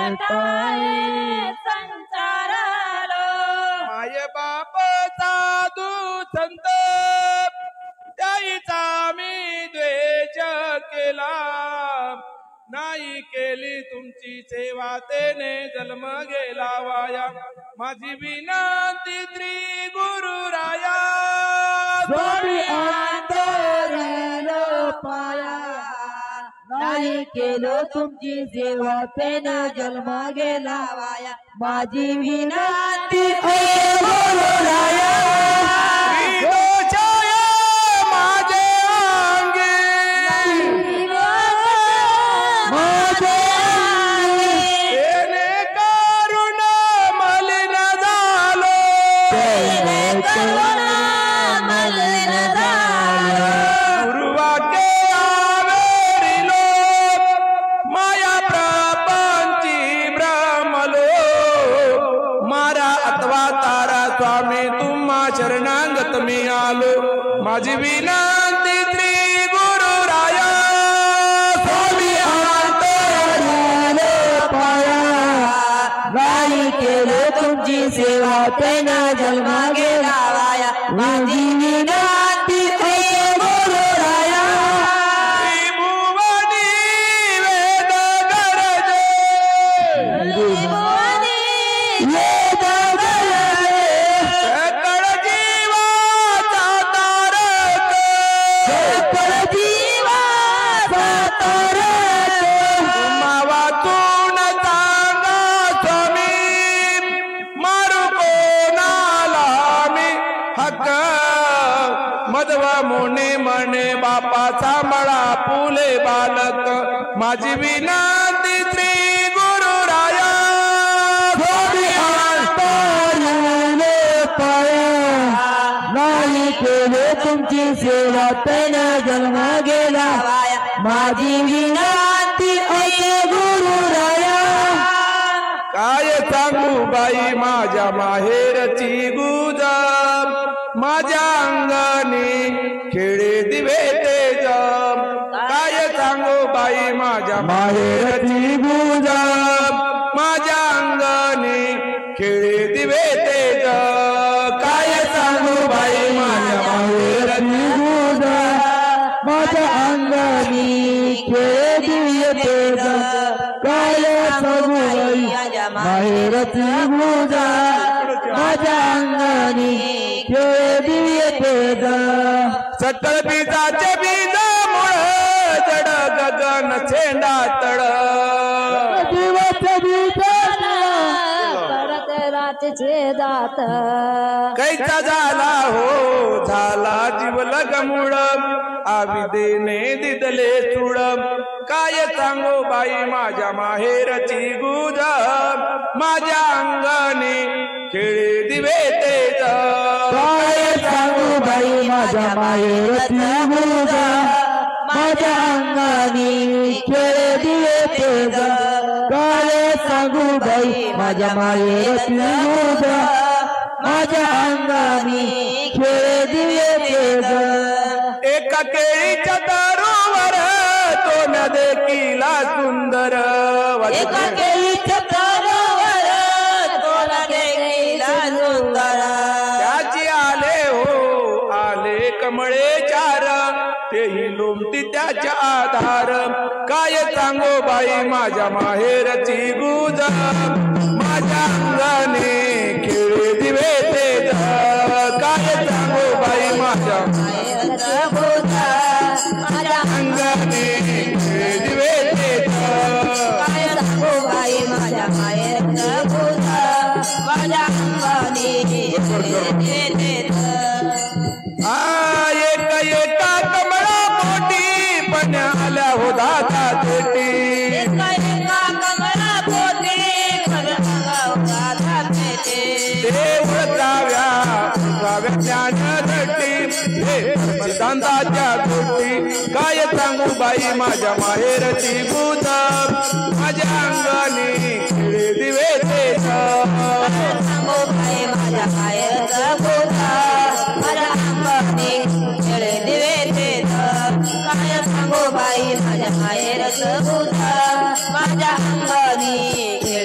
जटाए संचारलो माय बाप साधू संत त्याईचा मी द्वेष केला नाही केली तुमची सेवा तेने जन्म गेला वाया माझी विनंती श्री गुरुराया स्वामी अंतरील पाया नाही केलो तुमची सेवा तेने जन्म गेला वाया माझी विनंती ओ गुरुराया शरणागत मी आलो माझी विनंती श्री गुरुराया स्वामी अंतरील पाया नाही केलो तुमची सेवा तेने जन्म गेला वाया माझी विनंती ओ गुरुराया त्रिभुवनी वेद गरजे त्रिभुवनी वेद मधवा मोने मने बापाचा मळा फुले बालक माझी विनंती श्री गुरुराया स्वामी अंतरील पाया नाही केलो तुमची सेवा तेने जन्म गेला वाया माझी विनंती ओ गुरुराया काय सांगू बाई माझ्या माहेरची गुज माझ्या अंगणी खेळे दिवे तेज काय सांगू बाई माझ्या माहेरची गुज माझ्या अंगणी खेळे दिवे तेज काय सांगू बाई माझ्या माहेरची गुज माझ्या अंगणी खेळे दिवे तेज काय सांगू बाई माहेरची गुज माझ्या अंगणी खेळे दिवे तेज सकल बीजाचे बीज मुळ जड गगन छेंडा तळ जीवाचे बीज तडतराचे छेदात कैचा झाला हो झाला जीव लगमुळ आविदेने दिदले चुड काय सांगू बाई माझ्या माहेरची गुज माझ्या अंगणी खेळे दिवे तेज काय सांगू बाई माझ्या माहेरची गुज माझ्या अंगणी खेळे दिवे तेज काय सांगू बाई माझ्या माहेरची गुज माझ्या अंगणी खेळे दिवे तेज एका केळीच्या दारूवर तो न देखीला सुंदर एका केळीच्या दारूवर तो न देखीला सुंदर त्याची आले हो आले कमळे चार तेही लोमती त्याच्या आधार काय सांगू बाई माझ्या माहेरची गुज माझ्या अंगणी खेळे दिवे तेज काय सांगू बाई माझ्या माझ्या अंगणी खेळे दिवे तेज काय सांगू बाई माझ्या माहेरचं भूत माझ्या अंगणी खेळे दिवे तेज एका कमळा मोठी पण आल्या हो दादा तेटी एका कमळा पोटी दादा पेटे देव जाव्या ज्ञान रटी दांदाच्या गोटी काय सांगू बाई माझ्या माहेरची गुज माझ्या अंगणी खेळे दिवे तेज सांगू बाई माझ्या माहेरचं भूत माझ्या अंगणी खेळे दिवे तेज काय सांगू बाई माझ्या माहेरचं भूत माझ्या अंगणी खेळे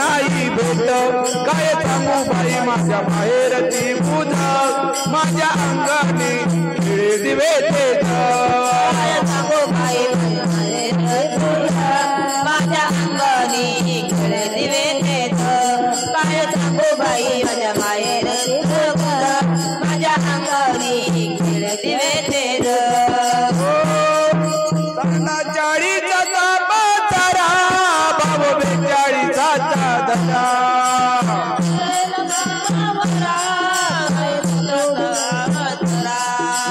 नाही भेट काय सांगू बाई माझ्या माहेरची पूजा माझ्या अंगाने खिळे दिवे तेज काय सांगू बाई माझ्या अंगाने खिळे दिवे तेज काय सांगू बाई माझ्या माहेरची पूजा माझ्या अंगाने खिळे दिवे तेज 40चा बाजारा भाव 42चा दशा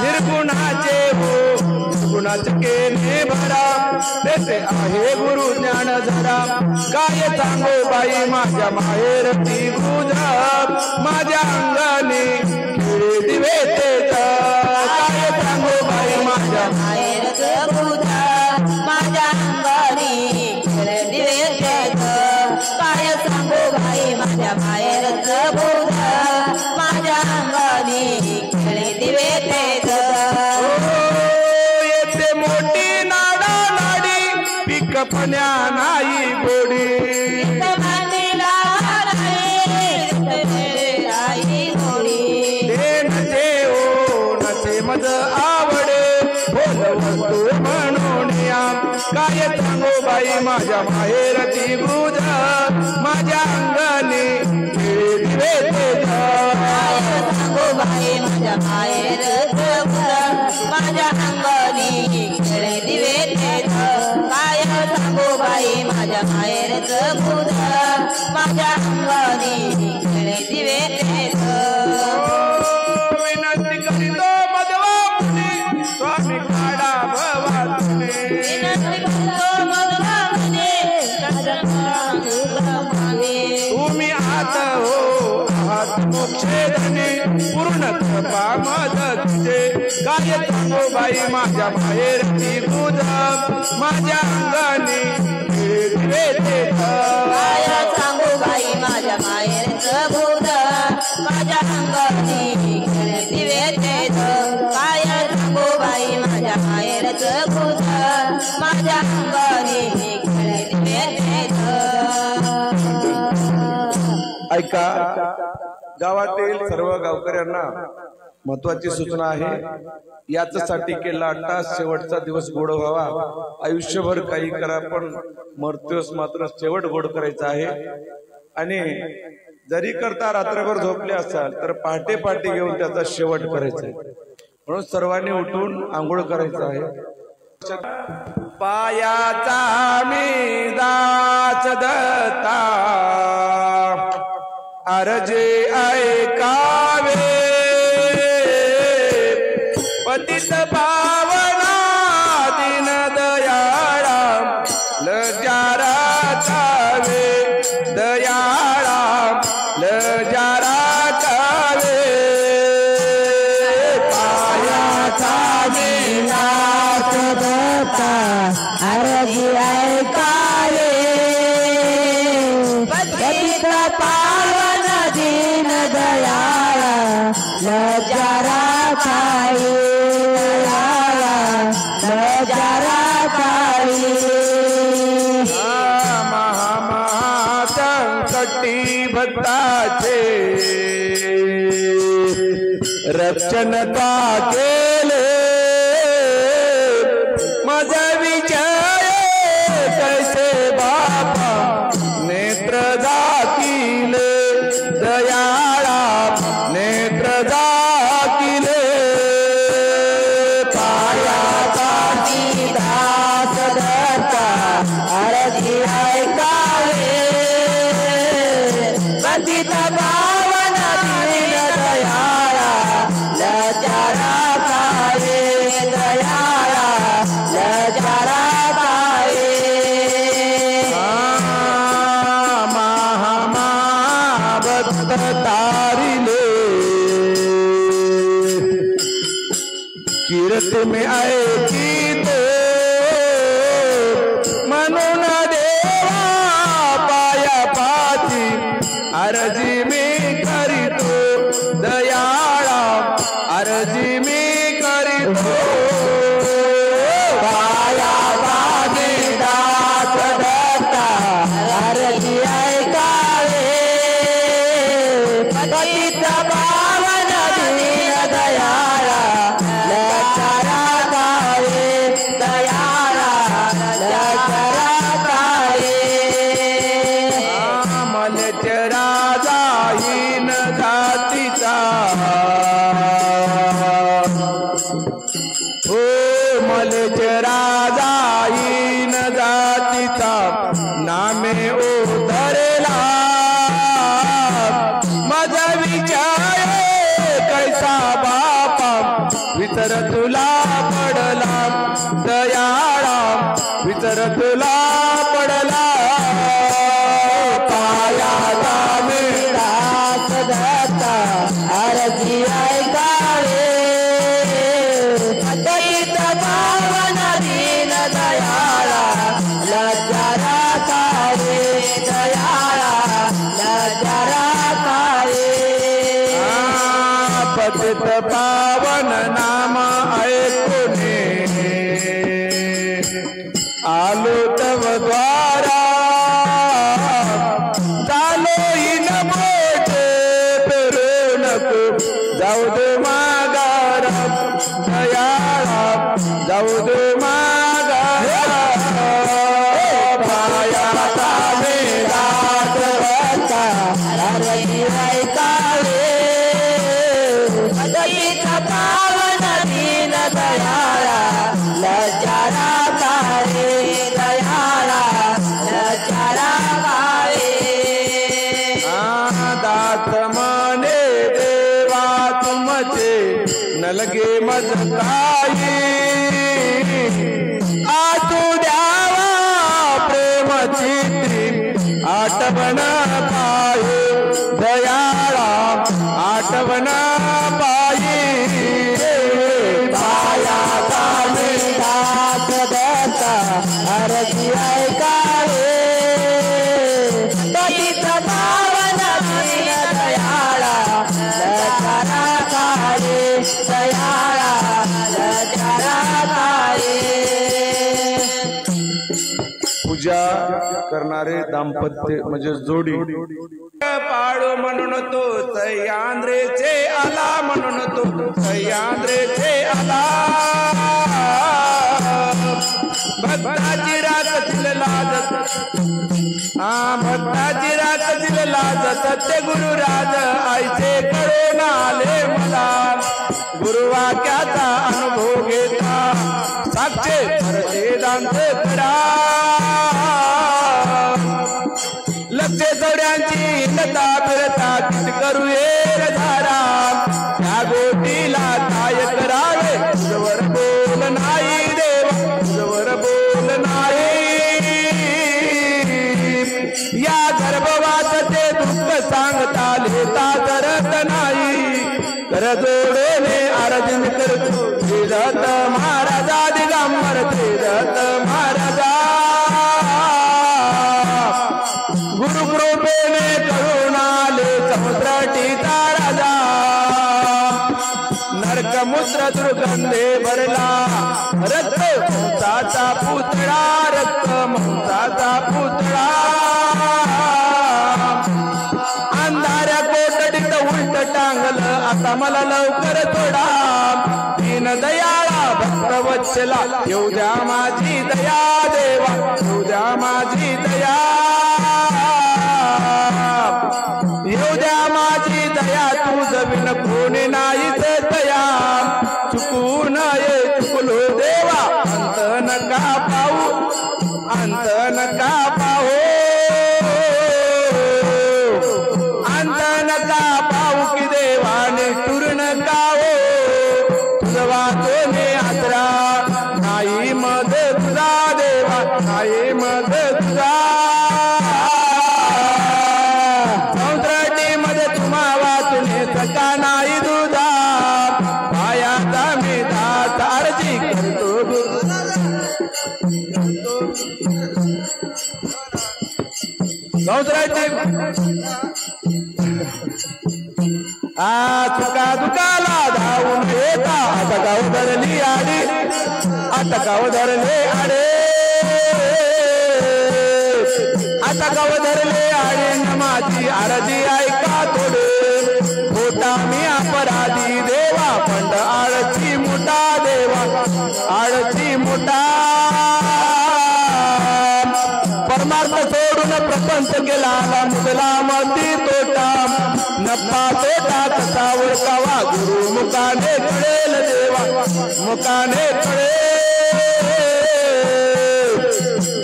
निर्गुणाचे हो गुणाचे केले भरा तेथे आहे गुरु ज्ञान जरा काय सांगो बाई माझ्या माहेरची पूजा माझ्या अंगाने खिळे दिवे तेज काय सांगो बाई माझ्या माहेरचं पूजा माझ्या अंगाने खिळे दिवे तेज काय सांगू बाई माझ्या माहेरचं पूजा माझ्या अंगाने खिळे दिवे तेज येथे मोठी नाडा नाडी पिकपण्या नाही गोडी मज आवडे बोलवतो म्हणून काय सांगू बाई माझ्या माहेरची पूजा माझ्या अंगाने खिळे दिवे तेज काय सांगू बाई माझ्या माहेरचं पूजा माझ्या अंगाने खिळे दिवे तेज काय सांगू बाई माझ्या माहेरचं पूजा माझ्या अंगाने खिळे दिवे तेज विनंती करीतो मधवा मुनी स्वामी काढा भवा तुने विनंती करतो मधवा मुनी तुम्ही आत हो आहात मोक्षेधनी पूर्ण कृपा मदतीचे काय सांगू बाई माझ्या माहेरची पूजा माझ्या अंगाने खिळे दिवे तेज काय सांगू बाई माझ्या माहेरचं पूजा माझ्या अंगाने खिळे दिवे तेज काय सांगू बाई माझ्या माहेरचं पूजा माझ्या अंगाने खिळे दिवे तेज ऐका गावातील सर्व गावकऱ्यांना महत्वाची सूचना आहे याच्यासाठी केला अट्टा शेवटचा दिवस गोड व्हावा आयुष्यभर काही करा पण मृत्यूस मात्र शेवट गोड करायचा आहे आणि जरी करता रात्रभर झोपले असाल तर पहाटे पहाटे घेऊन त्याचा शेवट करायचा आहे म्हणून सर्वांनी उठून आंघोळ करायचं आहे पायाचा मी दास दत्ता अर्जे ऐकावे पतित पावना दीन दयाळा लज्जा राखावे दयाळा लज्जा राखावे पायाचा मी दास दत्ता अर्जे ऐकावे पतित पावन दीन दयाळा लज्जा राखावे लज्जा राखावे महा संकटी भक्ताचे रक्षण का केले मज विजय कैसे बापा नेत्र दाखिले दयाळा नेत्र दाखिले पायाचा दास दत्ता अर्जी ऐकावे पतित पावन दीन दयाळा लज्जा राखावे दयाळा लज्जा राखावे भक्त तारिले कीर्त में ऐकी तो म्हणून देवा पाया पाची अर्जी मी करीतो दयाळा अर्जी मी करीतो पाया पाची दास दत्ता अर्जी ऐका हो मलेच राजा इन जातीचा नामे उतरला माझा विचार कैसा बापा विचार तुला पडला दयाळा विचार तुला पडला पायाचा मेळा सदाचा आरती ऐकाळे अद्वैत पावन दीन दयाळा लज्जरा काळे दयाळा लज्जरा काळे पतित पावन नाम ऐकूने आलो तव द्वारा चालो इन मोठे पेरू नको जाऊ दे मागारा दयाळा जाऊ दे मागारा पायाचा मेळा सदाचा आरती ऐकाळे अद्वैत पावन दीन दयाळा लज्जरा काळे दयाळा लज्जरा काळे दात मने देवा तुमचे नलगे मज काही आतू द्यावा प्रेमची आठवण पाये दयाळा आठवण पायी पायाचा मेळा सदाचा आरती ऐकाळे पतित पावन दीन दयाळा लज्जरा काळे दयाळा लज्जरा काळे पूजा करणारे दाम्पत्य म्हणजे जोडी पाळू म्हणून तो सह्याद्रीचे आला म्हणून तो सह्याद्रीचे आला भक्ताची राखतील लाज भक्ताची राखतील लाज सत्य गुरुराज आईचे कळून आले मला गुरुवाक्याचा अनुभव घेता साक्षे परशेदांत कडा लक्ष चौड्यांची लता फिरता किती करू येर धारा त्या गोटीला काय करावे तुझवर बोल नाही देवा तुझवर बोल नाही या गर्भवासाचे दुःख सांगता लिहिता करत नाही कर जोडोने आराधन करतो श्रीदत्त महाराजा दिगंबर श्रीदत्त महाराजा गुरुकृपेने करुणाले समुद्राटीचा राजा नरकमुद्र दुर्गंधे भरला रक्त मंसाचा पुतळा रक्त मंसाचा पुतळा अंधाऱ्या कोठडीत उलट टांगल आता मला लवकर थोडा दीन दयाळा भक्तवत्सला येऊ द्या माझी दया देवा येऊ द्या माझी दया येऊ द्या माझी दया तुझ बिन कोणी नाहीच दया चुकून ये चुकलो देवा अंत नका पाहू अंत नका पाहू अंत नका पाहू की देवाने टूर नका हो तुझ वाचोने आसरा नाही मध तुझा देवा नाही मध तुझा सका नाही दुधा पायाचा मेधा तारजी करतो चुका दुकाला धावून येता आता गाव धरली आडी आता गाव धरले आडे आता गाव धरले आडे माझी आरती ऐका थोडे मोठा मी अपराधी देवा पंड आळची मोठा देवा आळची मोठा परमार्थ सोडून प्रपंच केला मुदला मती तोटा नफा तोटा कसा ओळखावा गुरु मुखाने कळेल देवा मुकाने तळे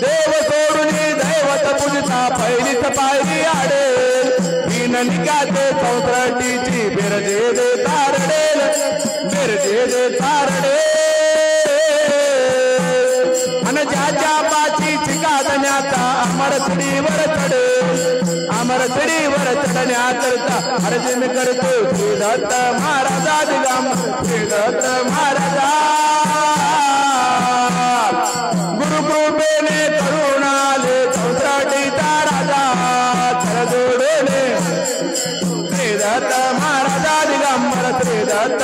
देव सोडून दैवत पूजता पहिलीच पायरी आडे निकाते चौसष्टीची बिरजे दे तारडेल बिरजे दे तारडे अन ज्याच्या पाची चिकादण्याचा अमर चढीवर चढण्याकरता अर्जुन करतो श्री दत्त महाराजा दिगम श्री दत्त महाराजा गुरुकृपेने करुणाले चौसष्टीचा राजा जोडले श्री दत्त महाराजा दिगंबर श्री दत्त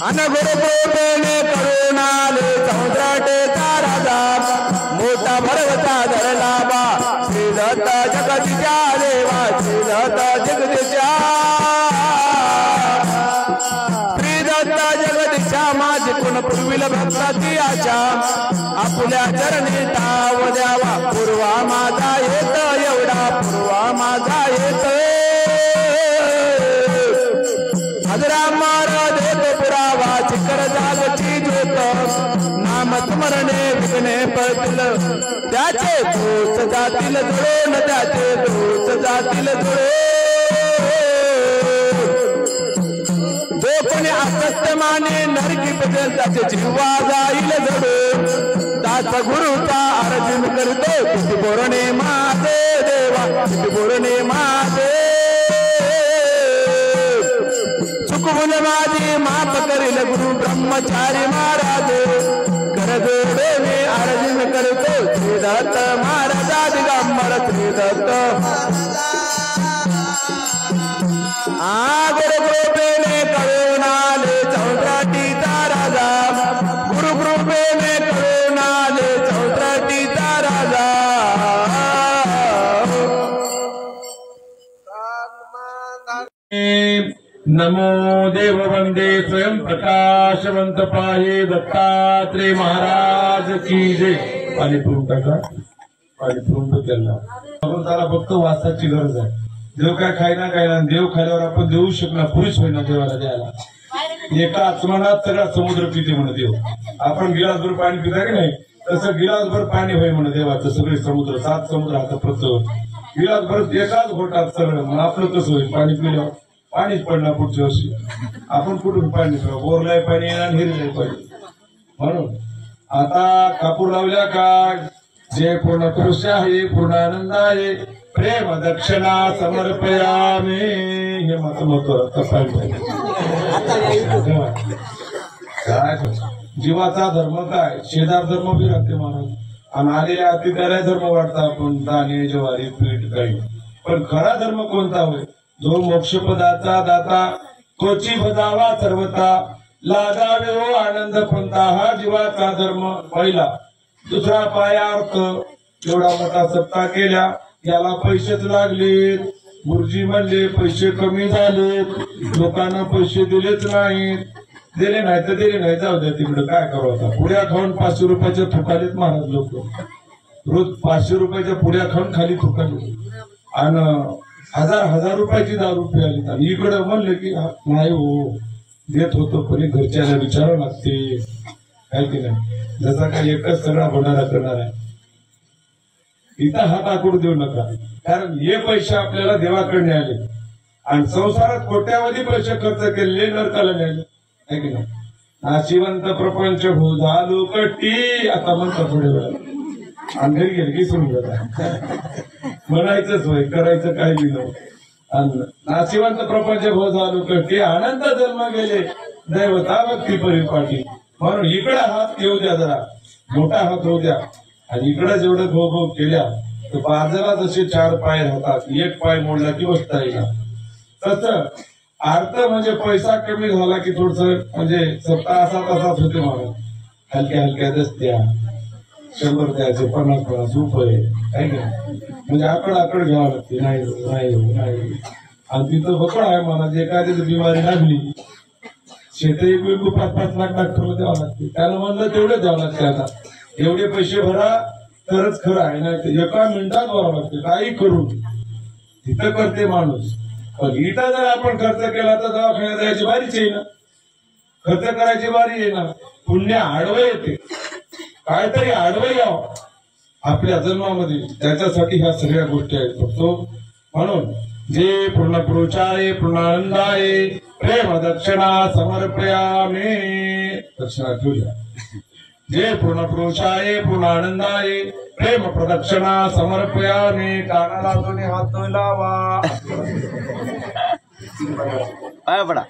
अन गुरुकृपेने करुणाले चौसष्टीचा राजा मोठा भरवता धरला बा श्री दत्त जगदीच्या देवा श्री दत्त जगदीच्या श्री दत्त जगदीच्या माझी कोण पूर्वील भक्ताची आशा आपल्या चरणी ताव द्यावा पूर्वा माझा येत एवढा पूर्वा माझा येत हजरा मार देत पुरावा चिकर जागची ज्योत नाम स्मरणे विघ्ने पडतील त्याचे दोष जातील जुळून त्याचे दोष जातील जुळून जो कोणी असत्य माने नरकी बदल त्याचे जीवा जाईल जडून दास गुरुचा अर्जुन करतो किती बोरणे माझे देवा किती बोरणे माझे चुकवून माझी माफ करील गुरु ब्रह्मचारी महाराज कर जोडे मी अर्जुन करतो श्री दत्त महाराजा दिगंबर श्री दत्त गुरुकृपेने करुणाले चौसष्टीचा राजा गुरुकृपेने करुणाले चौसष्टीचा राजा नमो देव वंदे स्वयं प्रकाशवंत पाहे दत्तात्रेय महाराज की जय. पाणी पिऊन टाका पाणी पिऊन त्यांना आपण त्याला फक्त वासाची गरज आहे. देव काय खायना देव खाल्यावर आपण देऊ शकणार पुरुष होईना देवाला द्यायला एका आत्मनात सगळा समुद्र पिते म्हणे देव. आपण गिलासभर पाणी पिता की नाही तसं गिलासभर पाणी होय म्हणे देवाचं सगळे समुद्र 7 समुद्र आता प्रत्येक गिलासभर एकाच घोटात सगळं मग आपलं कसं होईल पाणी पिल्यावर पाणीच पडणार पुढच्या वर्षी आपण कुठून पाणी पिऊ बोरलाय पाणी आणि हिरलाय पाणी. म्हणून आता कापूर लावल्या का जे पूर्ण पुरुष आहे पूर्ण आनंद आहे प्रेम दक्षिणा समर्पयामी हे माझं महत्व काय जीवाचा धर्म काय शेजार धर्म बी राहते महाराज आणि आलेल्या अतिथ्याला धर्म वाटता आपण दाणे ज्वारी पीठ काही पण खरा धर्म कोणता होय जो मोक्षपदाचा दाता तोची बजावा सर्वता लागावे हो आनंद पंथा हा जीवाचा धर्म पहिला. दुसरा पाया अर्थ एवढा मोठा सत्ता केल्या याला पैसेच लागले गुरुजी म्हणले पैसे कमी झाले लोकांना पैसे दिलेच नाहीत दिले नाही तर दिले नाही जाऊ द्या तिकडे काय करू आता पुड्या खाऊन 500 रुपयाच्या थुकालीत महाराज लोक रोज 500 रुपयाच्या पुड्या खाऊन खाली थुकाली आणि हजार रुपयाची दारू प्याली आणि इकडे म्हणले की नाही हो देत होतो पण घरच्याला विचारावं लागते काय की नाही जसा काही एकच सगळा भंडारा करणार आहे इथं हात आखूड देऊ नका कारण हे पैसे आपल्याला देवाकडे आले आणि संसारात कोट्यावधी पैसे खर्च केले नरकाला न्यायले आहे की नाही. नाशिवंत प्रपंच हो झालो कट्टी आता म्हणता थोड्या वेळा आणि घरी गेले की सुरू जातात म्हणायचंच होय करायचं काय दिलं नाशिवंत प्रपंच हो झालो कट्टी आनंद जन्म गेले दैवता भक्ती परिपाठी. म्हणून इकडे हात येऊ द्या जरा मोठा हात होऊ द्या आणि इकडे जेवढं घोघ केल्या तर बाजारात जसे 4 पाय राहतात एक पाय मोडला की बसता येईल तसं अर्थ म्हणजे पैसा कमी झाला की थोडस म्हणजे सत्ता असा तसाच होते मला हलक्या दसत्या 100 द्यायचे 50 रुपये आहे का म्हणजे आकड घ्यावं लागते नाही आणि तिथं बकड आहे मला जे एखादी बिमारी लागली शेतही 5-5 लाख डॉक्टरला द्यावं लागते त्याला म्हणलं तेवढे द्यावं लागते आता एवढे पैसे भरा तरच खरं आहे ना एका मिनिटात भरावं लागते काही करून तिथं करते माणूस पण इथं जर आपण खर्च केला तर दवाखान्यात जायची बारीच येईना, खर्च करायची बारी येईना, पुण्य आडवं येते, काहीतरी आडवं यावं आपल्या जन्मामध्ये, त्याच्यासाठी ह्या सगळ्या गोष्टी आहेत बघतो. म्हणून जे पूर्ण पुरुषाय पूर्णानंदाय प्रेम दक्षिणा समर्पयामे, दक्षिणा ठेवल्या. जे पूर्ण पुरुषाय पूर्णानंदाय प्रेम प्रदक्षिणा समर्पयामे, कानाला दोन्ही हात लावा. पाय पडा.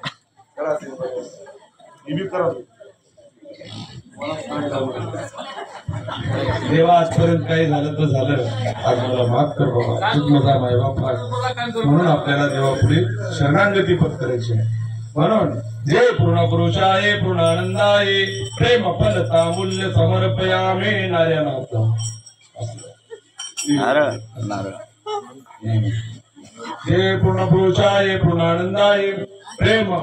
देवा आजपर्यंत काही झालं तर झालं, आज मला माफ कर बाबा, खूप माझा माय बाप आहे. म्हणून आपल्याला देवापुढे शरणागती पत्करायची आहे. म्हणून जे पूर्ण पुरुषाय पूर्णानंदाय प्रेम फल तामुल्य समर्पयामे, नार्यानाथ नारळ नारळ. जे पूर्ण पुरुषाय पूर्णानंदाय प्रेम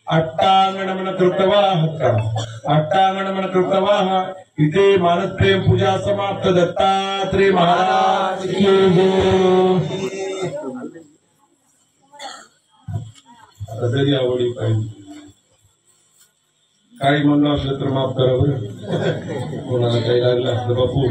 अट्टांगण कृतवाह, अट्टांगण कृतवाह. इथे मानस प्रेम पूजा समाप्त. दत्तात्रेय महाराज की जय. आता जरी आवडी पाहिजे काही म्हणलं असलं तर माफ करा बरं, कोणाला काही लागलं असलं बापू.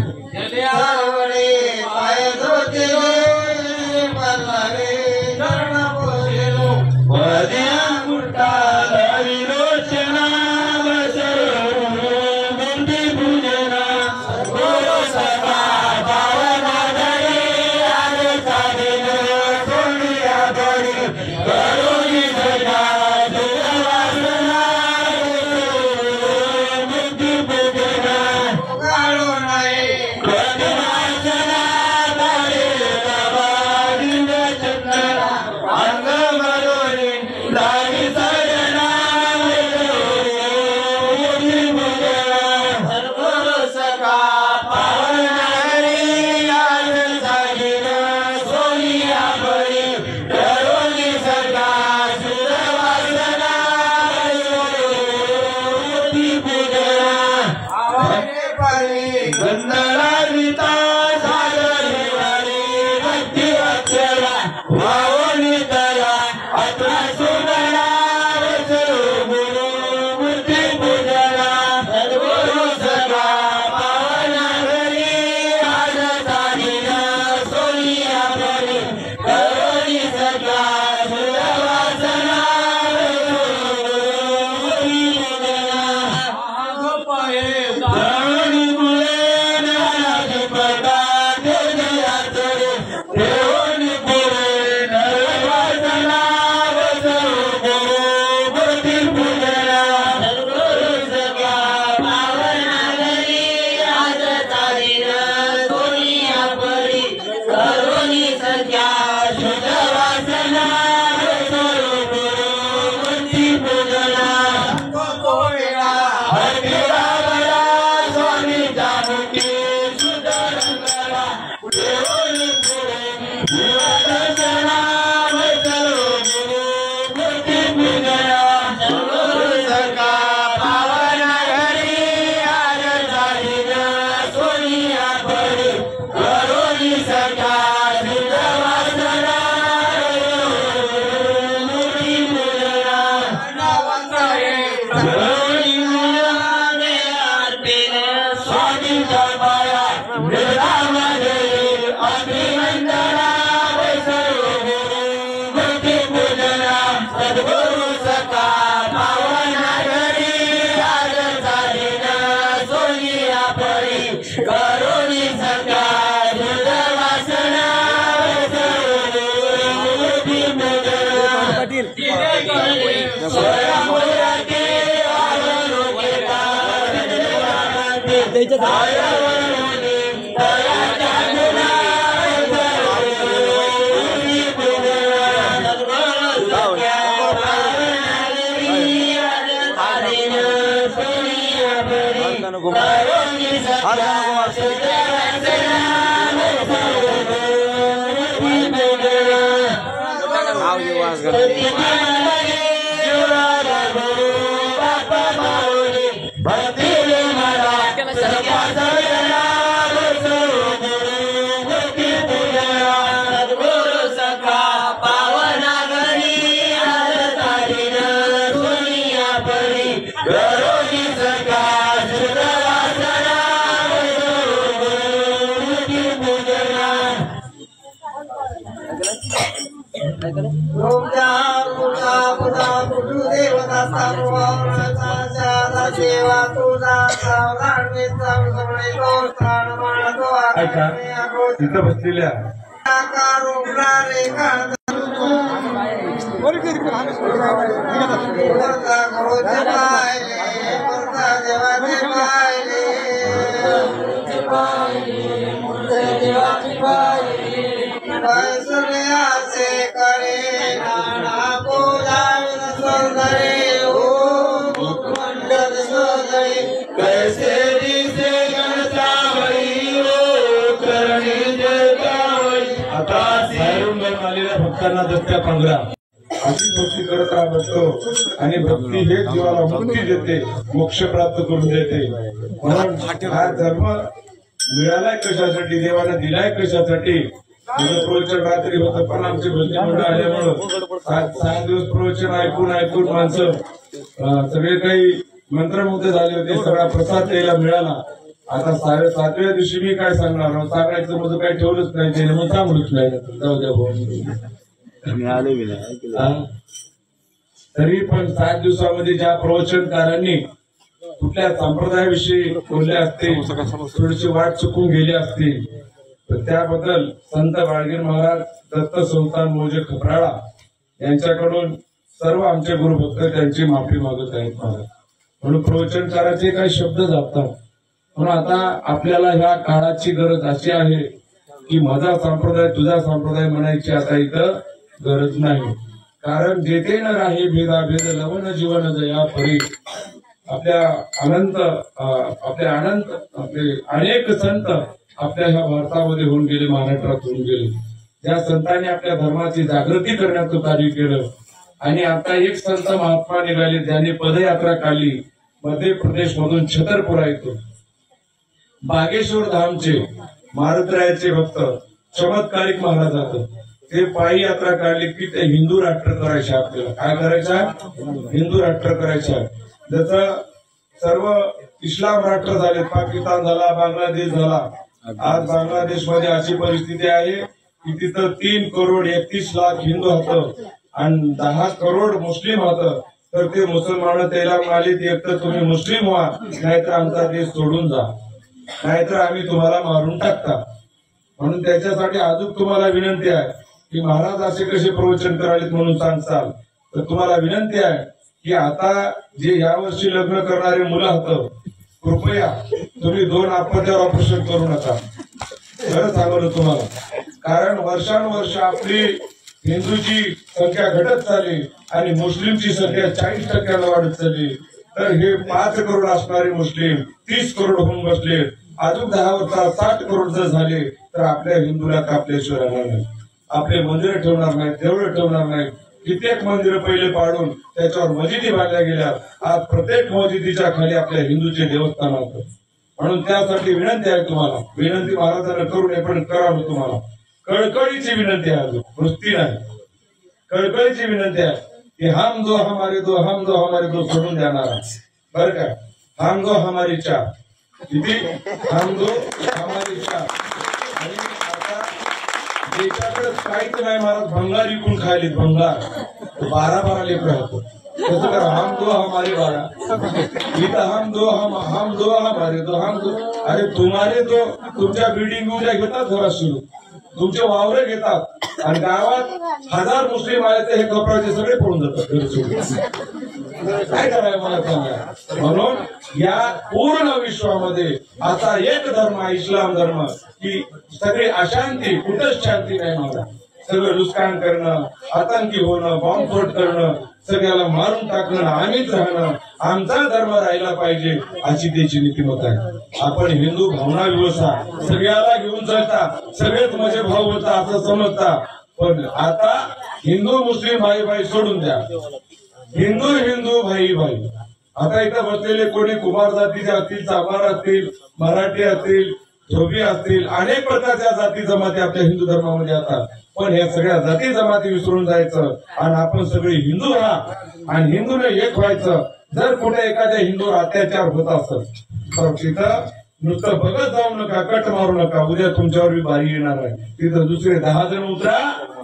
पावन ऐका तिथं बसलेल्या भक्तांना दत्त्या पांघरा अशी भक्ती करत राहत असतो आणि भक्ती हे जीवाला मुक्ती देते, मोक्ष प्राप्त करून देते. म्हणून हा धर्म मिळालाय कशासाठी, देवाला दिलाय कशासाठी. प्रवचन रात्री होतं पण आमचे भक्ती मंडळ आल्यामुळं 7 दिवस प्रवचन ऐकून माणसं सगळे काही मंत्रमुग्ध झाले होते. सगळा प्रसाद त्याला मिळाला. आता 7व्या दिवशी मी काय सांगणार, सांगायचं म्हणजे काही ठेवलंच नाही, त्याने मग सांगूच नाही. जाऊ द्या तरी पण 7 दिवसामध्ये ज्या प्रवचनकारांनी कुठल्या संप्रदायाविषयी बोलले असतील, थोडीशी वाट चुकून गेली असतील, तर त्याबद्दल संत बाळगीर महाराज, दत्त संस्थान मौजे खपराळा यांच्याकडून सर्व आमचे गुरुभक्त त्यांची माफी मागत आहेत महाराज. म्हणून प्रवचनकाराचे काही शब्द जातात. म्हणून आता आपल्याला ह्या काळाची गरज अशी आहे की माझा संप्रदाय तुझा संप्रदाय म्हणायची आता इथं गरज नाही. कारण जेथे न राही भेदाभेद लवन जीवन जया परी. आपले अनेक संत आपल्या ह्या भारतामध्ये होऊन गेले, महाराष्ट्रात होऊन गेले. ज्या संतांनी आपल्या धर्माची जागृती करण्याचं कार्य केलं. आणि आता एक संत महात्मा निघाले, ज्यांनी पदयात्रा काढली मध्य प्रदेश मधून छतरपुरा येतो. बागेश्वर धामचे मारुतरायाचे भक्त चमत्कारिक महाराजात ते पायी यात्रा काढली की ते हिंदू राष्ट्र करायचे. आपल्याला काय करायचं, हिंदू राष्ट्र करायचं. जसं सर्व इस्लाम राष्ट्र झाले, पाकिस्तान झाला, बांगलादेश झाला. आज बांगलादेशमध्ये अशी परिस्थिती आहे की तिथं 3,31,00,000 हिंदू होतं आणि 10 करोड मुस्लिम होतं. तर ते मुसलमान त्याला म्हणाले, एक तर तुम्ही मुस्लिम व्हा, नाहीतर आमचा देश सोडून जा, नाहीतर आम्ही तुम्हाला मारून टाकता. म्हणून त्याच्यासाठी अजून तुम्हाला विनंती आहे की महाराज असे कसे प्रवचन करावेत म्हणून सांगताल, तर तुम्हाला विनंती आहे की आता जे यावर्षी लग्न करणारे मुलं होतं, कृपया तुम्ही 2 अपत्यावर ऑपरेशन करू नका. खरं सांगलं तुम्हाला. कारण वर्षानुवर्ष आपली हिंदूची संख्या घटत चालली आणि मुस्लिमची संख्या 40% वाढत चालली. तर हे 5 करोड असणारे मुस्लिम 30 करोड होऊन बसले. अजून 10 वर्षात 60 करोड जर झाले तर आपल्या हिंदूला कापल्याशिवाय राहणार नाही. आपले मंदिरं ठेवणार नाहीत, देवळं ठेवणार नाहीत. कित्येक मंदिरं पहिले पाडून त्याच्यावर मशिदी बांधल्या गेल्या. आज प्रत्येक मशिदीच्या खाली आपल्या हिंदूचे देवस्थान होतं. म्हणून त्यासाठी विनंती आहे तुम्हाला. विनंती महाराजांना करू नये पण करावं तुम्हाला. कळकळीची विनंती आहे, अजून नुसती नाही, कळकळीची विनंती आहे की हम दो हमारे दो सोडून देणारा. बरं का, हम दो हमारी चार, किती हम दो हमारी चार. आणि आता देशाकडे काहीच नाही महाराज, भंगार विकून खायले. भंगार 12 लेकर होतो. तसं करा, हम दो हमारे 12. इथं हम दो हमारे दो, हम दो. अरे तुम्हारे दो, तुमच्या बिल्डिंग उद्या घेतात जरा सुरू, तुमचे वावरे घेतात आणि गावात 1000 मुस्लिम आले तर हे कपड्याचे सगळे पळून जातात. काय करायला मला सांगा. म्हणून या पूर्ण विश्वामध्ये आता एक धर्म आहे, इस्लाम धर्म, की सगळी अशांती, कुठंच शांती नाही. मला सगळं नुकसान करणं, आतंकी होणं, बॉम्बस्फोट करणं, सगळ्याला मारून टाकणं, आम्हीच राहणं, आमचा धर्म राहिला पाहिजे अशी त्याची नीतिमत्ता आहे. आपण हिंदू भावना व्यवस्था सगळ्याला घेऊन चालता, सगळेच माझे भाऊ होता असं समजता. पण आता हिंदू मुस्लिम भाई भाई सोडून द्या, हिंदू भाई भाई. आता इथं बसलेले कोणी कुमार जातीचे असतील, चामार असतील, मराठी असतील, धोबी असतील, अनेक प्रकारच्या जाती जमाती आपल्या हिंदू धर्मामध्ये येतात. पण या सगळ्या जाती जमाती विसरून जायचं आणि आपण सगळे हिंदू आहात आणि हिंदूने एक व्हायचं. जर कुठे एखाद्या हिंदूवर अत्याचार होत असेल तर तिथं नुसतं बघत जाऊ नका, कट मारू नका. उद्या तुमच्यावर बी बारी येणार आहे. तिथं दुसरे 10 जण उतरा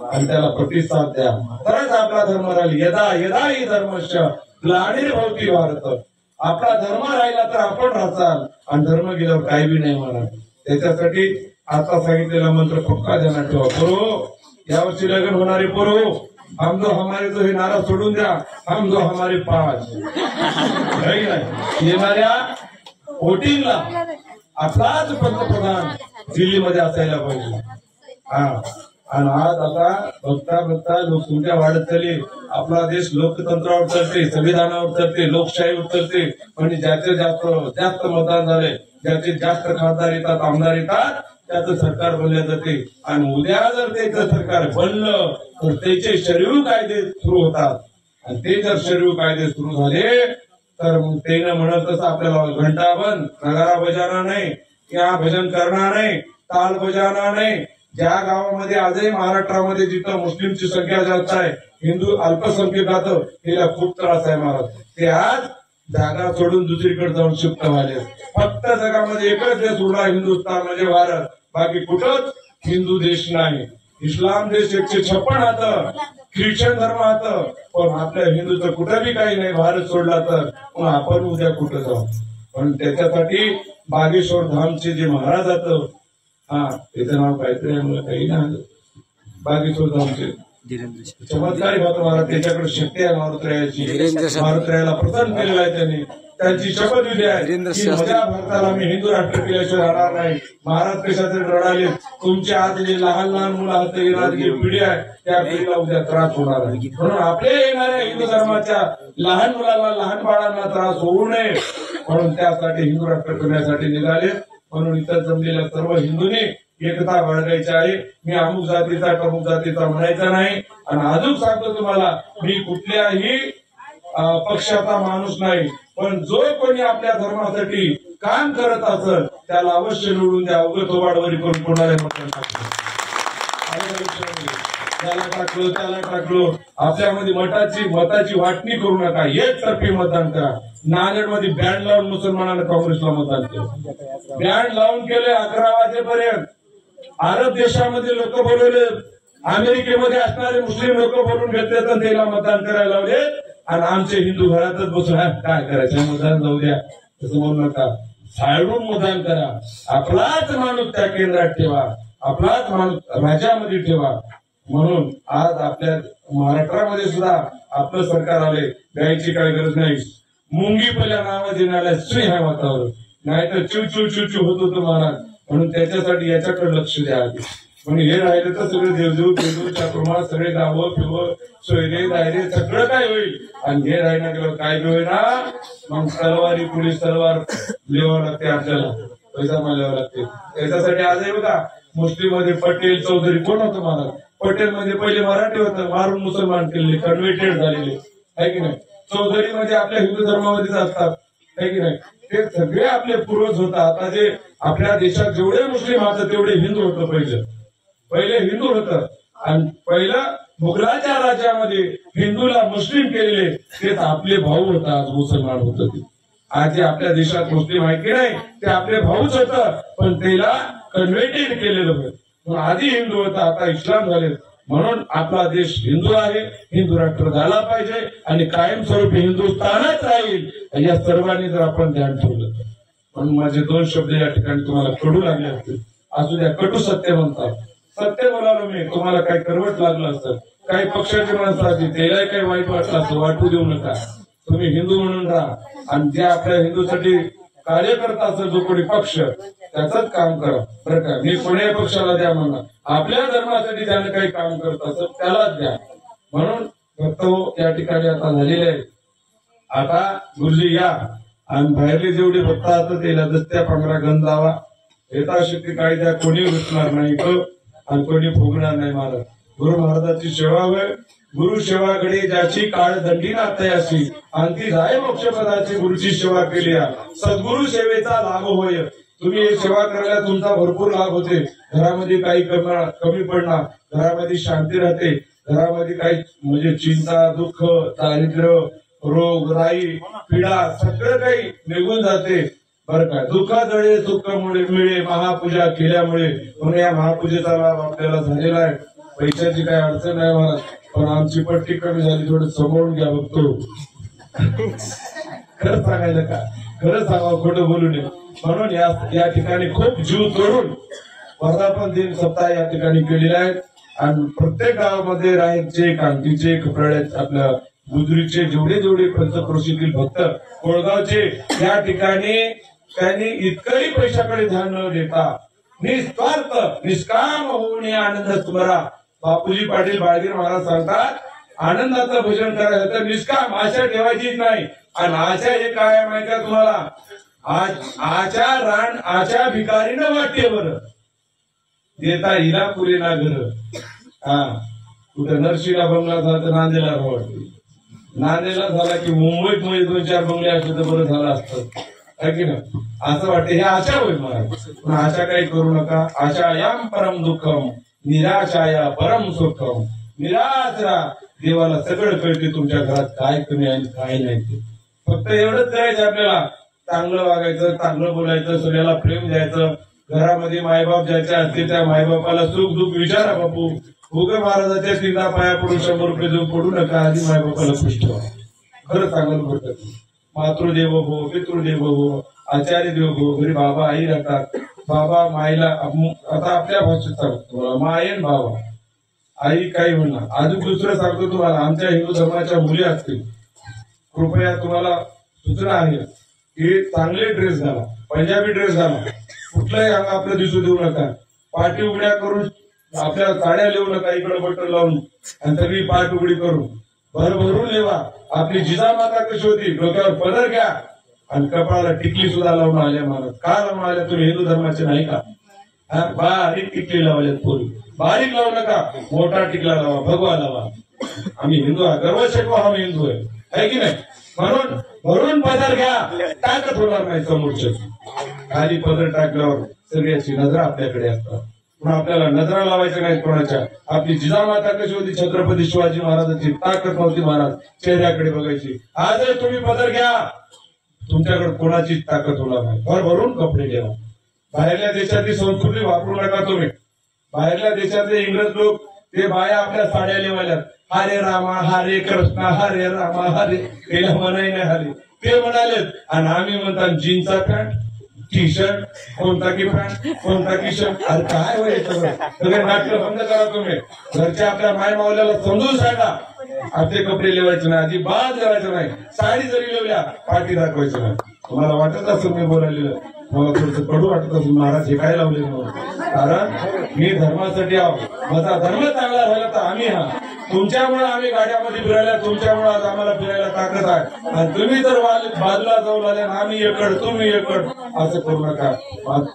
आणि त्याला प्रतिसाद द्या. तरच आपला धर्म राहील. यदा यदा ही धर्मस्य ग्लानिर्भवति भारत. आपला धर्म राहिला तर आपण राहचाल आणि धर्म गेल्यावर काही बी नाही म्हणा. त्याच्यासाठी आता सांगितलेला मंत्र पक्का ध्यानात ठेवा. पोरो, यावर्षी लग्न होणारे पोरो, हम जो हमारे जो हे नारा सोडून द्या. हम जो हमारे पाच येणाऱ्या वोटिंगला आपलाच पंतप्रधान दिल्लीमध्ये असायला पाहिजे. आणि आज आता बघता बघता लोकसंख्या वाढत चालली. आपला देश लोकतंत्रावर चालते, संविधानावर चालते, लोकशाहीवर चालते. म्हणजे ज्याचे जास्त मतदान झाले, ज्याचे जास्त खासदार येतात, आमदार येतात, त्याचं सरकार बनल्या जाते. आणि उद्या जर त्याचं सरकार बनलं तर त्याचे शरीर कायदे सुरू होतात. आणि ते जर शरीर कायदे सुरू झाले तर मग ते न म्हणत तसं आपल्याला घंटा बंद, नगारा बजावणार नाही, किंवा भजन करणार नाही, ताल बजावणार नाही. ज्या गावामध्ये आजही महाराष्ट्रामध्ये जिथं मुस्लिमची संख्या जास्त आहे, हिंदू अल्पसंख्याकात तिला खूप त्रास आहे महाराज. ते आज जागा सोडून दुसरीकडे जाऊन शिफ्ट व्हायले. फक्त जगामध्ये एकच देश उरला हिंदुस्थान म्हणजे भारत. बाकी कुठंच हिंदू देश नाही. इस्लाम देश 156 हात, ख्रिश्चन धर्म हात, पण आपल्या हिंदूचं कुठं बी काही नाही. भारत सोडला तर मग आपण उद्या कुठं जाऊ. पण त्याच्यासाठी बागेश्वर धामचे जे महाराज आहेत, त्याचं नाव काहीतरी मला काही नाही, बागेश्वर धामचे चमत्कारिक होतं महाराज. त्याच्याकडे शक्ती आहे मारुतरायाची. मारुतरायाला प्रसन्न केलेला आहे त्यांनी. त्यांची शपथविधी आहे की माझ्या भारताला मी हिंदू राष्ट्र केल्याशिवाय राहणार नाही. महाराज कशाचे रडाले, तुमचे आज जे लहान लहान मुलं आहेत, येणारी जी पिढी आहे त्या पिढीला उद्या त्रास होणार आहे. म्हणून आपल्या येणाऱ्या हिंदू धर्माच्या लहान मुलांना, लहान बाळांना त्रास होऊ नये म्हणून त्यासाठी हिंदू राष्ट्र करण्यासाठी निघाले. म्हणून इथं जमलेल्या सर्व हिंदूंनी एकता बाळगायची आहे. मी अमुक जातीचा अमुक जातीचा म्हणायचा नाही. आणि अजून सांगतो तुम्हाला, मी कुठल्याही पक्षाचा माणूस नाही, पण जो कोणी आपल्या धर्मासाठी काम करत असेल त्याला अवश्य निवडून द्या. उगं थोबाडवरी करून कोणाला मतदान टाकलं, त्याला टाकलो त्याला टाकलो. आपल्यामध्ये मताची वाटणी करू नका. एकतर्फी मतदान करा. नांदेडमध्ये बँड लावून मुसलमानांना काँग्रेसला मतदान केलं. बँड लावून केले 11 वाजेपर्यंत. अरब देशामध्ये लोक बोलवले, अमेरिकेमध्ये असणारे मुस्लिम लोक बोलून घेतले तर त्याला मतदान करायला लावले. आणि आमचे हिंदू घरातच बसून काय करायचं, मतदान जाऊ द्या तसं म्हणू नका. साळून मतदान करा. आपलाच माणूस त्या केंद्रात ठेवा, आपलाच माणूस राज्यामध्ये ठेवा. म्हणून आज आपल्या महाराष्ट्रामध्ये सुद्धा आपलं सरकार आले. गायची काय गरज नाही. मुंगी पहिल्या नावा देण्याला श्री आहे वातावरण, नाहीतर चिव चिव होत होतं महाराज. म्हणून त्याच्यासाठी याच्याकडे लक्ष द्या. म्हणजे हे राहिले तर सगळे देवदेव चाकुर्मा, सगळे गावं फिवं, सोयरे दायरे सगळं काय होईल. आणि हे राहिना गेलं काय बी होईना. मग तलवारी पोलीस तलवार लिहावं लागते, आपल्याला पैसा मालावा लागते. त्याच्यासाठी आजही बघा मुस्लिम मध्ये पटेल चौधरी कोण होतं महाराज. पटेल म्हणजे पहिले मराठी होतं, मारून मुसलमान केलेले, कन्व्हर्टेड झालेले आहे की नाही. चौधरी म्हणजे आपल्या हिंदू धर्मामध्येच असतात आहे की नाही. ते सगळे आपले पूर्वज होतात. आता जे आपल्या देशात जेवढे मुस्लिम होतं तेवढे हिंदू होतं. पहिले हिंदू होतं. आणि पहिलं मुघलाच्या राज्यामध्ये हिंदूला मुस्लिम केलेले तेच आपले भाऊ होता. आज मुसलमान होतं ते. आज जे आपल्या देशात मुस्लिम आहे की नाही ते आपले भाऊच होतं, पण त्याला कन्व्हर्टेड केलेलं होतं. आधी हिंदू होता, आता इस्लाम झाले. म्हणून आपला देश हिंदू आहे, हिंदू राष्ट्र झाला पाहिजे आणि कायमस्वरूपी हिंदुस्थानच राहील. या सर्वांनी जर आपण ध्यान ठेवलं. म्हणून माझे 2 शब्द या ठिकाणी तुम्हाला कडू लागले असतील. असू द्या, कटू सत्य म्हणतात. सत्य बोलालो मी. तुम्हाला काही करवट लागलं असतं, काही पक्षाची माणसं असतील त्यालाही काही वाईट वाटलं असतं, वाटू देऊ नका. तुम्ही हिंदू म्हणून राहा. आणि जे आपल्या हिंदूसाठी कार्य करत असेल जो कोणी पक्ष त्याच काम करा बरं का. मी कोण्याही पक्षाला द्या म्हणा. आपल्या धर्मासाठी ज्याने काही काम करत असेल त्यालाच द्या. म्हणून भक्त या ठिकाणी आता झालेले आहे. आता गुरुजी या आणि बाहेरले जेवढे भक्त असतात त्याला दस्त्या पांघरा गंध लावा. यथाशक्ती कायद्या कोणी रुचणार नाही आणि कोणी फुगणार नाही. महाराज गुरु महाराजांची सेवा होय. गुरु सेवा घडी ज्याची काळ दंडी नातयाशी आणि ती जाय मोक्षपदाची गुरुची सेवा केली. सद्गुरु सेवेचा लाभ होय. तुम्ही सेवा करायला तुमचा भरपूर लाभ होते. घरामध्ये काही कमी पडणार, घरामध्ये शांती राहते, घरामध्ये काही म्हणजे चिंता, दुःख, दारिद्र्य, रोग, राई, पीडा सगळं काही निघून जाते. बरं का, दुःखाजळे सुख मिळे महापूजा केल्यामुळे. म्हणून या महापूजेचा लाभ आपल्याला झालेला आहे. पैशाची काही अडचण नाही महाराज, पण आमची पट्टी कमी झाली, थोडं समोरून घ्या बघतो. खरं सांगायला का, खरं सांगावं, खोटं बोलू नये. म्हणून या ठिकाणी खूप जीव तोडून वर्धापन दिन सप्ताह या ठिकाणी केलेला आहे. आणि प्रत्येक गावामध्ये राहेरचे, कांतीचे, कपड्याचे, आपल्या गुजरीचे जेवढे पंचक्रोशीतील भक्त, कोळगावचे, या ठिकाणी त्यांनी इतकंही पैशाकडे ध्यान न देता निस्वार्थ निष्काम होऊन आनंद स्मरा. बापूजी पाटील बाळगीर महाराज सांगतात, आनंदाचं भजन करायचं तर निष्काम, आशा ठेवायचीच नाही. आणि आशा हे काय आहे माहिती का तुम्हाला? आशा भिकारीनं वाटते बरं, देता हिला पुरे ना घर. हा, कुठं नरशिला बंगला झाला तर नांदेला वाटते, नांदेला झाला की मुंबईत मध्ये 2-4 बंगले असते तर बरं झालं असतं, है की नाही? असं वाटतं. हे आशा होईल मला, पण आशा काही करू नका. आशायाम परम दुःखम, निराशाया परम सुखम. निराश राहा, देवाला सगळं कळते तुमच्या घरात काय कमी आहे काय नाही ते. फक्त एवढंच करायचं आपल्याला, चांगलं वागायचं, चांगलं बोलायचं, सगळ्याला प्रेम द्यायचं. घरामध्ये मायबाप ज्याचे असते त्या मायबापाला सुख दुःख विचारा. बापू उगे महाराजाच्या श्रीना पाया पडून 100 रुपये देऊन पडू नका, आधी मायबापाला खुश ठेवा. खरं चांगलं बोलतात. मातृदेव हो, पितृदेव हो, आचार्य देव हो. घरी बाबा आई राहतात, बाबा माईला, आता आपल्या भाषेत सांगतो, मायन बाबा आई काही म्हणणार. अजून दुसरं सांगतो तुम्हाला, आमच्या हिंदू धर्माच्या मुली असतील, कृपया तुम्हाला सूचना आहे की चांगले ड्रेस घाला, पंजाबी ड्रेस घाला, कुठलंही अंग आपलं दिसू देऊ नका, पाठी उघड्या करून आपल्या साड्या लिहू नका इकडे बटन लावून, आणि सगळी पाठ उघडी करून भरभरून लेवा. आपली जिजामाता कशी होती, डोक्यावर पदर घ्या आणि कपाळाला टिकली सुद्धा लावून आल्या महाराज. का लावून आल्या? तुम्ही हिंदू धर्माचे नाही का? बारीक टिकली लावल्यात पोरी, बारीक लावू नका, मोठा टिकला लावा, भगवा लावा. आम्ही हिंदू आहे, गर्व शिकवा, आम्ही हिंदू आहे की नाही? म्हणून भरून पदर घ्या, टाकत होणार नाही समोरच्या. खाली पदर टाकल्यावर सगळ्याची नजर आपल्याकडे असतात, पण आपल्याला नजरा लावायच्या नाही कोणाच्या. आपली जिजामाता कशी होती, छत्रपती शिवाजी महाराजांची ताकद नव्हती महाराज, चेहऱ्याकडे बघायची. आज तुम्ही पदर घ्या, तुमच्याकडे कोणाचीच ताकद होणार नाही. भरभरून कपडे घ्या. बाहेरल्या देशातली संस्कृती वापरू नका तुम्ही. बाहेरल्या देशातले इंग्रज लोक ते बाया आपल्या साड्या लिवायल्यात, हरे रामा हरे कृष्ण हरे रामा हरे, त्याला म्हणाय नाही हरे, ते म्हणालेत. आणि आम्ही म्हणतात जीन्सचा पॅन्ट, टी शर्ट, कोणता की पॅन्ट, कोणता की शर्ट. अरे काय व्हायचं? सगळे नाटक बंद करा तुम्ही. घरच्या आपल्या माय मावल्याला समजून सांगा, आपले कपडे लिवायचे नाही, अजिबात लिवायचं नाही. साडी जरी लिवल्या पाठी दाखवायचं नाही. तुम्हाला वाटत असं मी बोलायलेलं, मला थोडस कडू वाटत असून महाराज हे काय लावले म्हणून, कारण मी धर्मासाठी आहो. माझा धर्म चांगला झाला तर आम्ही हा. तुमच्यामुळे आम्ही गाड्यामध्ये फिरायला, तुमच्यामुळे आज आम्हाला फिरायला ताकद आहे. आणि तुम्ही जर बाजूला जाऊन आले आम्ही एकड तुम्ही एकड असं करू नका.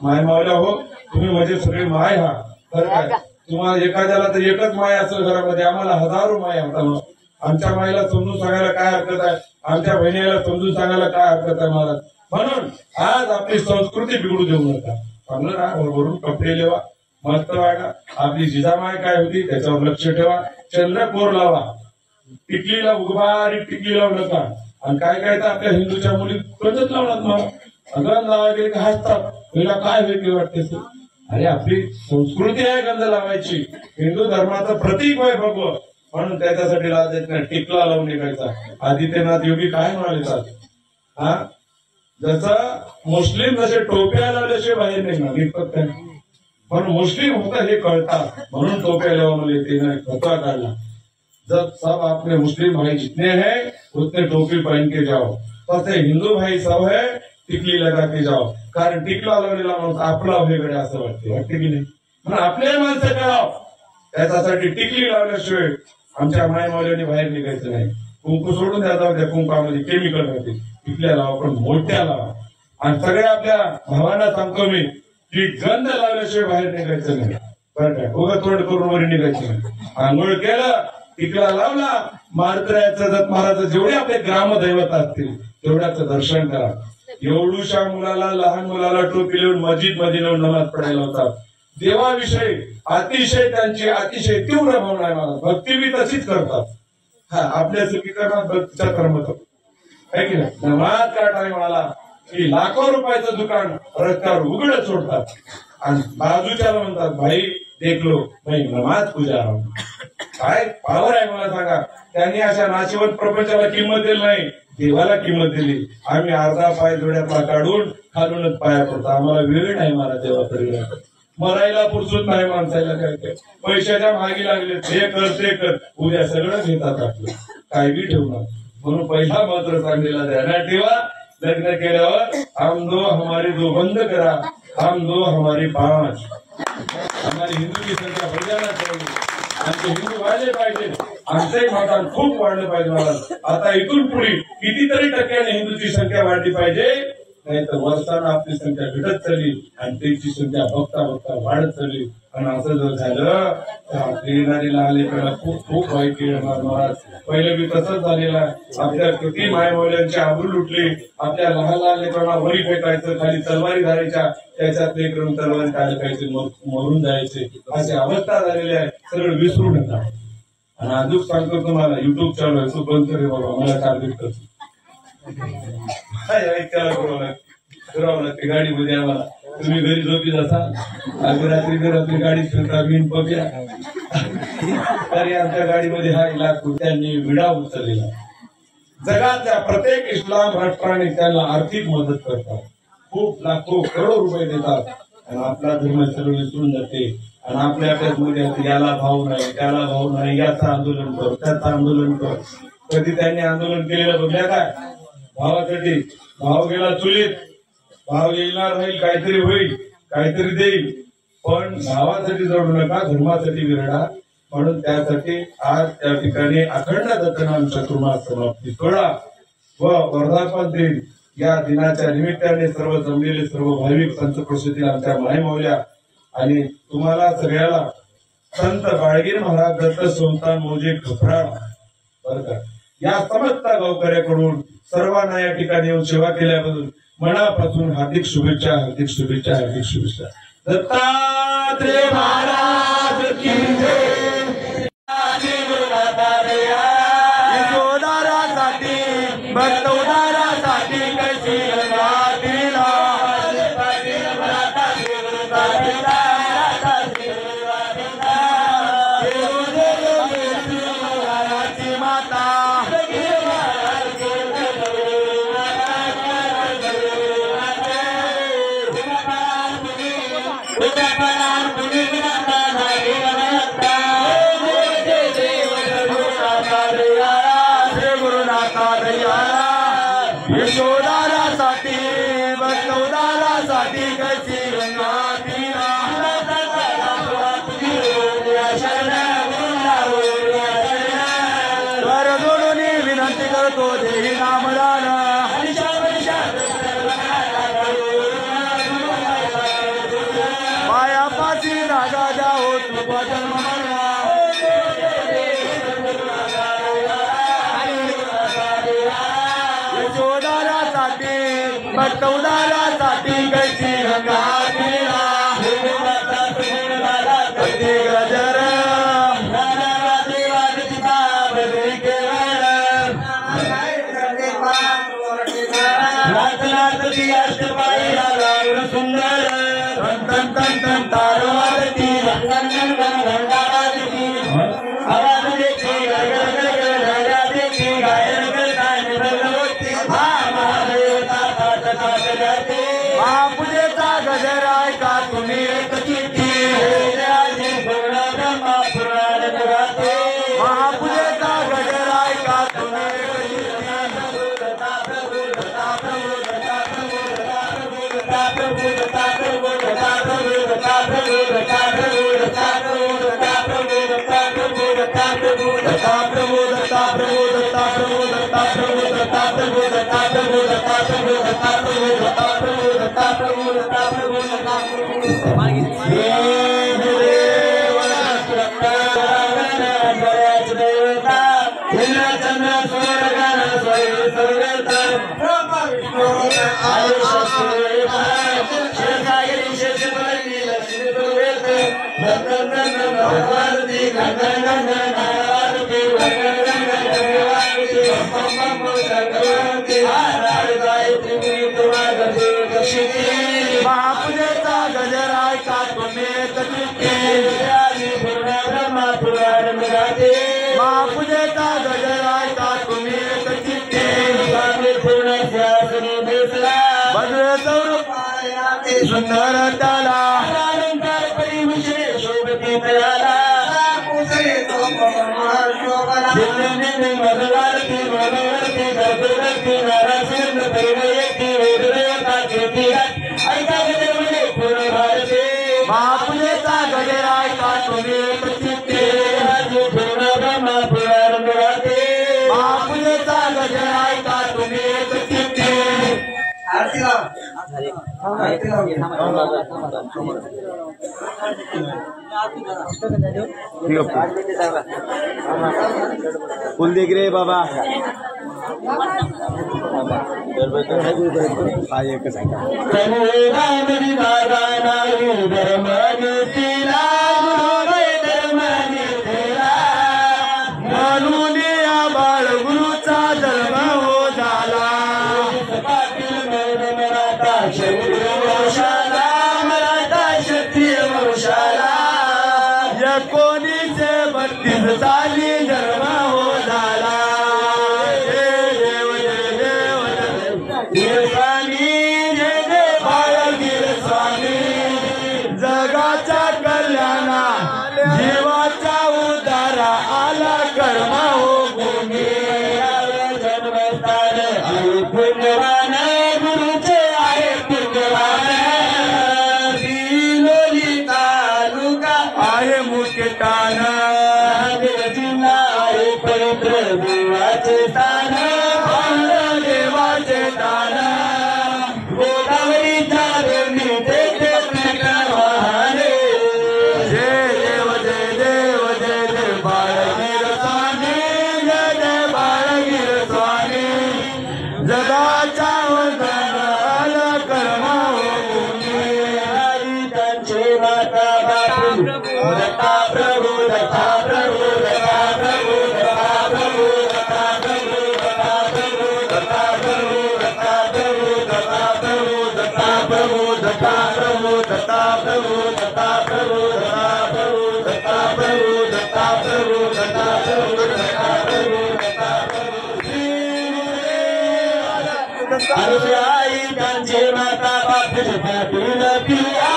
माय मावल्या हो, तुम्ही म्हणजे सगळे माय हा. बरं काय, तुम्हाला एखाद्याला तर एकच माय असेल घरामध्ये, आम्हाला हजारो माय होता. आमच्या मायला समजून सांगायला काय हरकत आहे, आमच्या बहिणीला समजून सांगायला काय हरकत आहे महाराज. म्हणून आज आपली संस्कृती बिघडू देऊ नका. चांगलं ना, वरून कपडे लेवा, मस्त वागा. आपली जिजामाय काय होती त्याच्यावर लक्ष ठेवा. चंद्रकोर लावा, टिकलीला उभारी टिकली लावू नका. आणि काय काय तर आपल्या हिंदूच्या मुली कधीच लावणार मग गंध लावा गेले की हसतात, तिला काय वेगळी वाटते. अरे आपली संस्कृती आहे गंध लावायची, हिंदू धर्माचं प्रतीक आहे भगवं. म्हणून त्याच्यासाठी लावायचं, टिकला लावून निघायचा. आदित्यनाथ योगी काय म्हणाले, हा जसं मुस्लिम जसे टोप्या लावल्याशिवाय बाहेर निघणार इतकं काय. पण मुस्लिम होतं हे कळतात म्हणून टोप्या लावून येते नाही, फतवा काढला. जब सब अपने मुस्लिम भाई जितने हैं उतने टोपी पहन के जाओ, तसे हिंदू भाई सब है टिकली लगा के जाओ. कारण टिकला लावलेला माणूस आपला वेगळे असं वाटते की नाही. म्हणून आपले माणसं करावं, त्याच्यासाठी टिकली लावल्याशिवाय आमच्या मायमावल्याने बाहेर निघायचं नाही. कुंकू सोडून द्या, जाऊ द्या, कुंकामध्ये केमिकल राहते. टिकल्या लावा, पण मोठ्या लावा. आणि सगळ्या आपल्या भावांना सांगतो मी की गंध लावल्याशिवाय बाहेर निघायचं नाही. बरं काय, उगा तोंड करून वर निघायचं नाही. आंघोळ केलं टिकला लावला मारुतीरायाचं दत्त महाराज जेवढे आपले ग्रामदैवत असतील तेवढ्याचं दर्शन करा. एवढूशा मुलाला लहान मुलाला टोपी लिहून मस्जिद मध्ये नेऊन नमाज पडायला होतात. देवाविषयी अतिशय त्यांची अतिशय तीव्र भावना आहे महाराज. भक्ती बी तशीच करतात. हा आपल्या चुकीकरणात भक्तीचा कर्म करतो आहे की नाही. नमाज का टाइम आला की लाखो रुपयाचं दुकान रस्त्यावर उघडं सोडतात आणि बाजूच्याला म्हणतात भाई देखलो भाई नमाज पूजा. काय पावर आहे मला सांगा. त्यांनी अशा नाशिवंत प्रपंचाला किंमत दिली नाही, देवाला किंमत दिली. आम्ही अर्धा पाय जोड्यातला काढून खालूनच पाया पडतो. आम्हाला वेळ नाही मला देवाकडे मरायला पुरसून नाही माणसाला. काय काय पैशाच्या मागे लागले हे कर ते कर उद्या सगळं घेतात आपलं काय बी ठेवणार. म्हणून पहिला मात्र सांगलेला ध्यानात ठेवा. लग्न केल्यावर हम दो हमारे दो बंद करा, हम दो हमारे पांच. हमारी हिंदूची संख्या बढ़ायला पाहिजे. आमचे हिंदू वाढले पाहिजे. आमचंही मतदान खूप वाढलं पाहिजे महाराज. आता इथून पुढे कितीतरी टक्क्याने हिंदूची संख्या वाढली पाहिजे. नाही तर वर्षानं आपली संख्या घटत चालली आणि त्यांची संख्या बघता बघता वाढत चालली. आणि असं जर झालं तर आपली येणारी लहान लेकरांना खूप खूप वाईट येणार महाराज. पहिलं बी तसंच झालेलं आहे. आपल्या किती मायमौल्यांची आबरू लुटली. आपल्या लहान लहान लेकरांना वरी फेकायचं, खाली तलवारी धरायच्या, त्याच्यात लेकरून तलवारी टाकायचे, मरून जायचे. अशी अवस्था झालेली आहे. सगळं विसरू नका. आणि अजून सांगतो तुम्हाला युट्यूब चालू आहे तो बंद करे बाबा. मला टार्गेट करतो करावं लागते गाडीमध्ये आम्हाला. तुम्ही घरी झोपीत असाल आम्ही रात्री घरातली गाडी फिरता बिन बघ्या तरी आमच्या गाडीमध्ये हा इलाका त्यांनी विडा उचललेला. जगातल्या प्रत्येक इस्लाम राष्ट्राने त्यांना आर्थिक मदत करतात. खूप लाखो करोड रुपये देतात आणि आपला धर्म सर्व विसरून जाते. आणि आपल्याच मध्ये याला भाव नाही त्याला भाव नाही, याचं आंदोलन कर त्याचं आंदोलन कर. कधी त्यांनी आंदोलन केलेलं बघल्या काय भावासाठी. भाव गेला चुलीत, भाव येणार राहील, काहीतरी होईल, काहीतरी देईल, पण भावासाठी जोडू नका, धर्मासाठी विरडा. म्हणून त्यासाठी आज त्या ठिकाणी अखंड दत्तनाम चतुर्मास समाप्ती सोहळा व वर्धापन दिन या दिनाच्या निमित्ताने सर्व जमलेले सर्व भाविक संत प्रसिद्धी आमच्या मायमौल्या आणि तुम्हाला सगळ्याला संत बाळगीर महाराज दत्त सुलतान मौजे खफराळ बरं का या समस्त गावकऱ्याकडून सर्वांना या ठिकाणी येऊन सेवा केल्याबद्दल मनापासून हार्दिक शुभेच्छा, हार्दिक शुभेच्छा, हार्दिक शुभेच्छा. दत्तात्रेय महाराज की जय. यशोदारासाठी भक्त उदारासाठी कैसी दिला माता यशोदारासाठी भक्तोदारासाठी कशी वर जोडून विनंती करतो देही नामदान. पायापाची राजा जाओ तुझा जन्म यशोदारासाठी भक्तोदारासाठी कैसी गजर सुंदर तन तन तन तारवारती आवाज देखी देखी गायन महापूजेचा गजर ऐका तुम्ही एक चिठ्ठी महापूजेचा गजर ऐका तुम्ही एक महापूजेचा गजराय का तुम्ही महापूजेचा गजराय का तुम्ही सुंदर त्याला शोभती तयाला महापूजेचा गजराय का तुम्ही महापूजेचा गजराय का तुम्ही फुल देख रे बाबा म्हणून या बाळगुरूचा जन्म हो झाला मराठा क्षत्रिय वंशाला 1932 साली जन्म हो झाला जय देव जय देव जय स्वामी जय जय बाळगीर स्वामी जगाच्या कल्याणा जीवाचा उद्धारा आला कर्म हो भूमी जन्मस्थान आहे पुण्यवान गुरुचे आहे पुण्यवान बिलोली तालुका आहे मुकेटान जिल्हा आहे पवित्र देवाचे स्थान देवाचे स्थान गोदावरीच्या देवी तेथे वाहने जय देव जय देव जय जय बाळगीर स्वामी जय जय बाळगीर स्वामी जगाच्या आला कर्म हो भूमी त्यांचे माता बापू दत्ता प्रभू दत्ता प्रभू दत्ता प्रभू दत्ता प्रभू दत्ता प्रभू दत्ता प्रभू दत्ता प्रभू दत्ता प्रभू दत्ता प्रभू दत्ता प्रभू दत्ता प्रभू दत्ता प्रभू दत्ता प्रभू दत्ता प्रभू दत्ता प्रभू दत्ता प्रभू दत्ता प्रभू दत्ता प्रभू दत्ता प्रभू आई त्यांचे माता बाप पिता पिता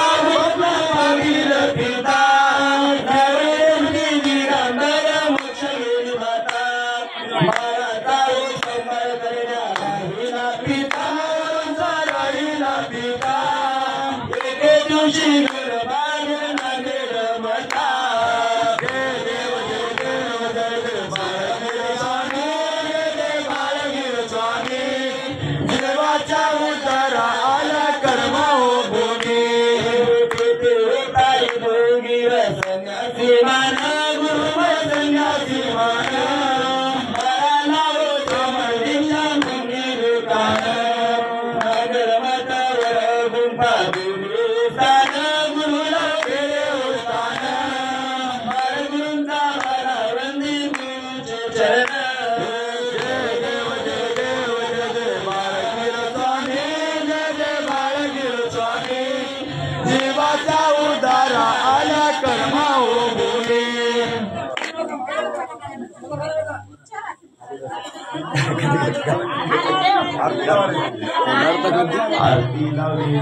आरती लावली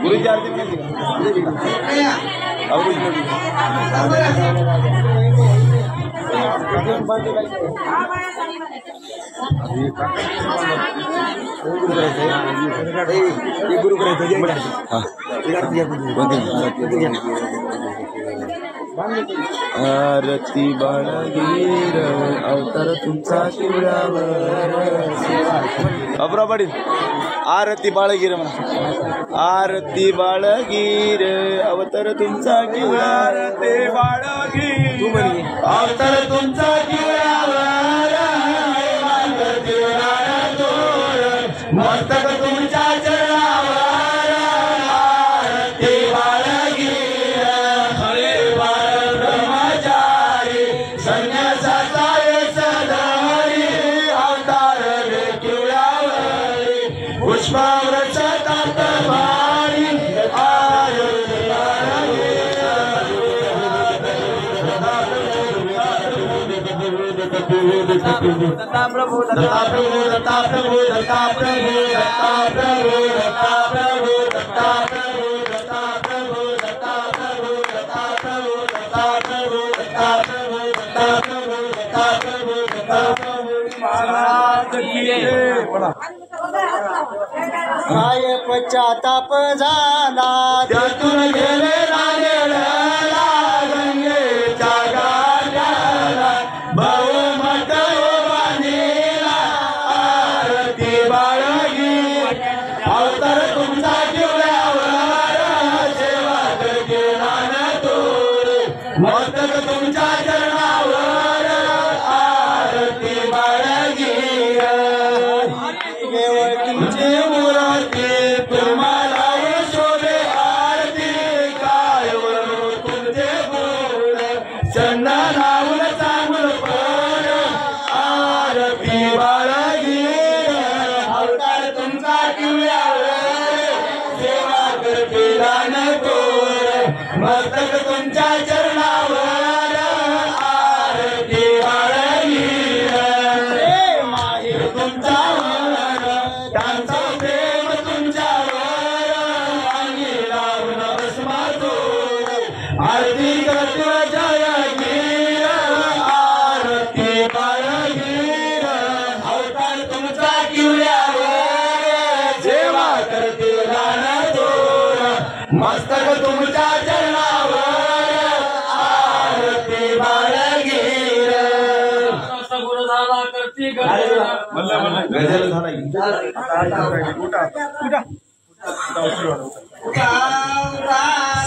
गुरुजी आरती गुरु करायचं आरती बाळगीर अवतार तुमचा शिवरावर अबरा पाटील आरती बाळगीर म्हणा आरती बाळगीर अवतार तुमचा शिवरावर ते बाळगीर तू म्हणे अवतार तुमचा शिवरावर मस्तक तुमच्या चरणावर आरती बाळगीर हरे बाळ ब्रह्मचारी संन्यासाचा सदारी अवतार रे किवळावरी पुष्पावृक्ष तातवारी आरती बाळगीर दत्ता प्रभू दत्ता प्रभू दत्ता प्रभू दत्ता प्रभू दत्ता प्रभू दत्ता प्रभू दत्ता प्रभू दत्ता प्रभू दत्ता प्रभू दत्ता प्रभू दत्ता प्रभू दत्ता प्रभू दत्ता प्रभू दत्ता प्रभू दत्ता प्रभू महाराज की जय काय पश्चाताप झाला त्यातून गेले राजेला गंगेच्या गाड्याला भाऊ अवतार तुमचा किवळावर सेवा केला न तोर मस्तक तुमच्या चरणावर आरती बाळगीर केवळ तुमची मूर्ती तुम्हाला शोभे आरती काय तुमचे गुण चंदनावर चांगलं पण आरती बाळगीर अवतार तुमचा मस्तक तुमच्या चरणावर आरती बाळगीर माहीर तुमच्यावर त्यांचा प्रेम तुमच्यावर अंगी लावून भस्मातूर आरती करतो जयगीर आरती बाळगीर अवतार तुमचा किवळ्यावर सेवा करते रानतोर मस्तक तुमच्या चरणावर आरती बाळगीर गुरुदादा करती गजल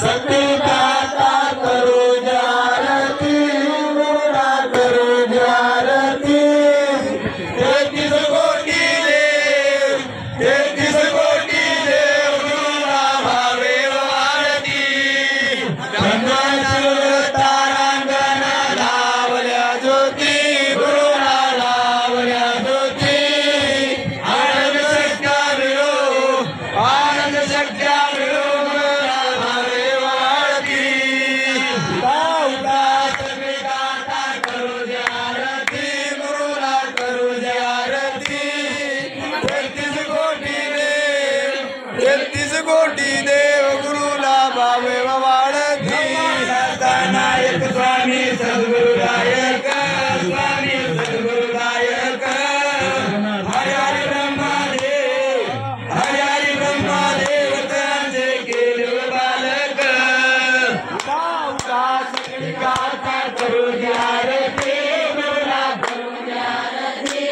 सती गाता करू जारती करू जारती 33 कोटी देव 33 कोटी देव गुरुला भावे वारती तारांगण लावल्या ज्योती गुरुला लावल्या ज्योती आनंद शक्या मिळो गुरुला भावे वारती सगळी गाता करू जारती गुरुला करू जारती 33 कोटी देव गुरुला भावे वाढती नायक स्वामी सद्गुरु गायक स्वामी सद्गुरु गायक हरि हरि ब्रह्मदेव हरि हरि ब्रह्मदेव त्यांचे केले बालक सगळी गाथा करू जारती गुरुला करू जारती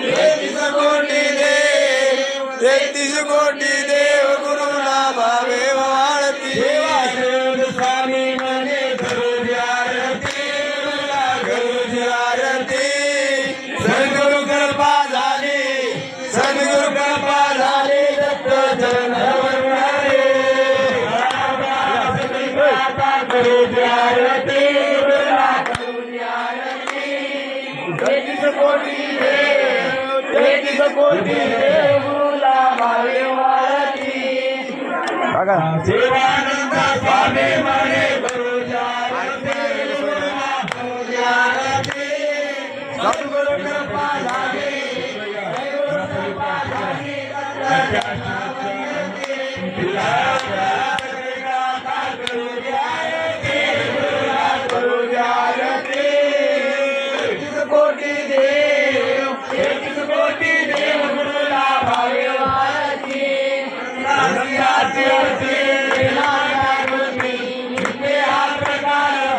33 कोटी देव 33 कोटी देव गुरुला भावे वाढती स्वामी म्हणे करू जारती गुरुला करू जारती सद्गुरु कृपा झाली सद्गुरु कृपा झाली दत्त चरणावर मिळाले करू जारती गुरुला करू जारती 33 कोटी देव 33 कोटी देव गुरुला भावे वाढती शिवानंद स्वामी म्हणे करू जारती गुरुला करू जारती सद्गुरु कृपा झाली सद्गुरु कृपा झाली करू जारती गुरुला करू जारती 33 कोटी देव 33 कोटी देव गुरुला भावे वाढती हा प्रकार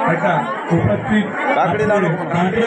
ऐका उपस्थित काकडे लावून काकडे